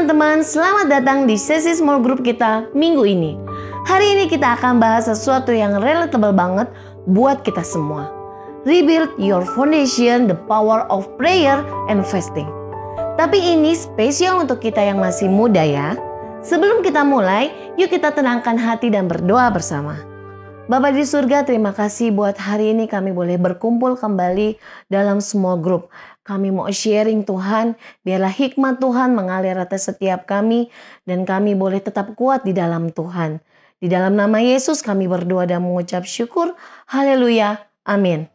teman-teman, selamat datang di sesi small group kita minggu ini. Hari ini kita akan bahas sesuatu yang relatable banget buat kita semua. Rebuild your foundation, the power of prayer and fasting. Tapi ini spesial untuk kita yang masih muda ya. Sebelum kita mulai, yuk kita tenangkan hati dan berdoa bersama. Bapa di surga, terima kasih buat hari ini kami boleh berkumpul kembali dalam small group. Kami mau sharing Tuhan, biarlah hikmat Tuhan mengalir atas setiap kami dan kami boleh tetap kuat di dalam Tuhan. Di dalam nama Yesus kami berdoa dan mengucap syukur. Haleluya. Amin.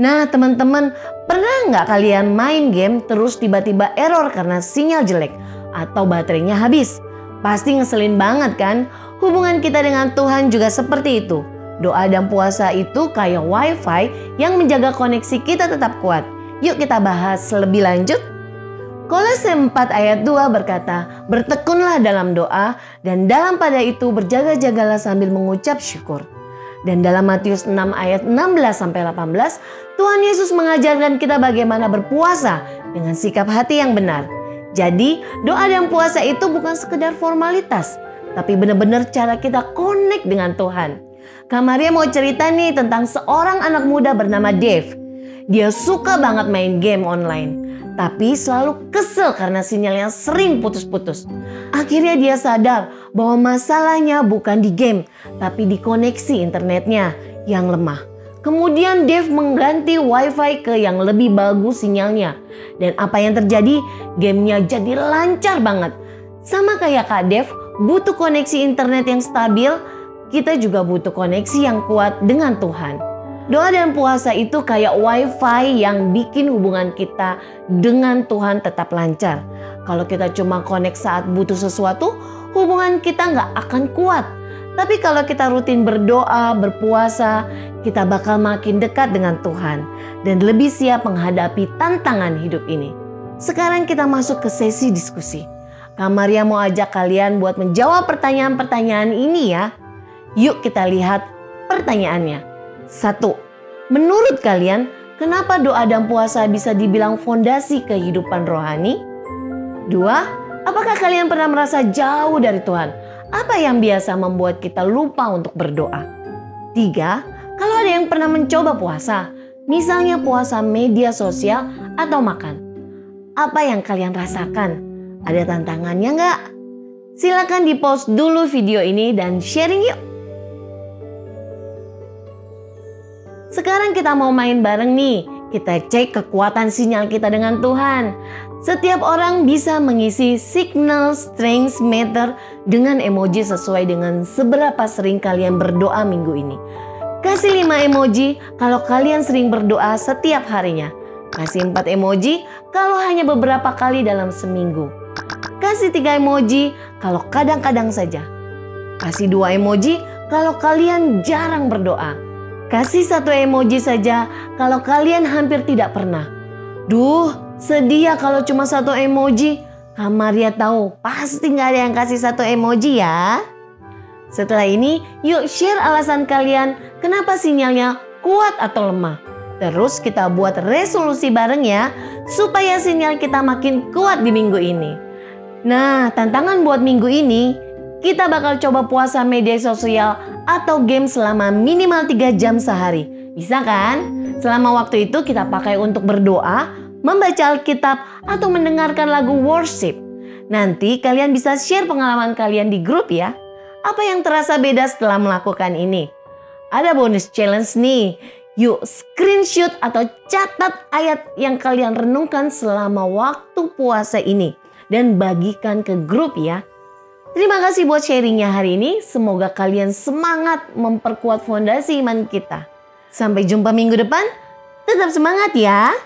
Nah teman-teman, pernah nggak kalian main game terus tiba-tiba error karena sinyal jelek atau baterainya habis? Pasti ngeselin banget kan? Hubungan kita dengan Tuhan juga seperti itu. Doa dan puasa itu kayak wifi yang menjaga koneksi kita tetap kuat. Yuk kita bahas lebih lanjut. Kolose 4 ayat 2 berkata, bertekunlah dalam doa dan dalam pada itu berjaga-jagalah sambil mengucap syukur. Dan dalam Matius 6 ayat 16-18, Tuhan Yesus mengajarkan kita bagaimana berpuasa dengan sikap hati yang benar. Jadi doa dan puasa itu bukan sekedar formalitas, tapi benar-benar cara kita connect dengan Tuhan. Kak Maria mau cerita nih tentang seorang anak muda bernama Dave. Dia suka banget main game online, tapi selalu kesel karena sinyalnya sering putus-putus. Akhirnya dia sadar bahwa masalahnya bukan di game, tapi di koneksi internetnya yang lemah. Kemudian Dave mengganti wifi ke yang lebih bagus sinyalnya. Dan apa yang terjadi? Gamenya jadi lancar banget. Sama kayak Kak Dave, butuh koneksi internet yang stabil, kita juga butuh koneksi yang kuat dengan Tuhan. Doa dan puasa itu kayak wifi yang bikin hubungan kita dengan Tuhan tetap lancar. Kalau kita cuma connect saat butuh sesuatu, hubungan kita nggak akan kuat. Tapi kalau kita rutin berdoa, berpuasa, kita bakal makin dekat dengan Tuhan dan lebih siap menghadapi tantangan hidup ini. Sekarang kita masuk ke sesi diskusi. Kak Maria mau ajak kalian buat menjawab pertanyaan-pertanyaan ini ya. Yuk kita lihat pertanyaannya. 1. Menurut kalian, kenapa doa dan puasa bisa dibilang fondasi kehidupan rohani? 2. Apakah kalian pernah merasa jauh dari Tuhan? Apa yang biasa membuat kita lupa untuk berdoa? 3. Kalau ada yang pernah mencoba puasa, misalnya puasa media sosial atau makan, apa yang kalian rasakan? Ada tantangannya nggak? Silakan di-post dulu video ini dan sharing yuk. Sekarang kita mau main bareng nih. Kita cek kekuatan sinyal kita dengan Tuhan. Setiap orang bisa mengisi signal strength meter dengan emoji sesuai dengan seberapa sering kalian berdoa minggu ini. Kasih 5 emoji kalau kalian sering berdoa setiap harinya. Kasih 4 emoji kalau hanya beberapa kali dalam seminggu. Kasih 3 emoji kalau kadang-kadang saja. Kasih 2 emoji kalau kalian jarang berdoa. Kasih 1 emoji saja kalau kalian hampir tidak pernah. Duh, sedih ya kalau cuma 1 emoji. Kak Maria tahu pasti nggak ada yang kasih 1 emoji ya. Setelah ini, yuk share alasan kalian kenapa sinyalnya kuat atau lemah. Terus kita buat resolusi bareng ya, supaya sinyal kita makin kuat di minggu ini. Nah, tantangan buat minggu ini, kita bakal coba puasa media sosial atau game selama minimal 3 jam sehari. Bisa kan? Selama waktu itu kita pakai untuk berdoa, membaca Alkitab, atau mendengarkan lagu worship. Nanti kalian bisa share pengalaman kalian di grup ya. Apa yang terasa beda setelah melakukan ini? Ada bonus challenge nih. Yuk screenshot atau catat ayat yang kalian renungkan selama waktu puasa ini. Dan bagikan ke grup ya. Terima kasih buat sharingnya hari ini. Semoga kalian semangat memperkuat fondasi iman kita. Sampai jumpa minggu depan. Tetap semangat ya.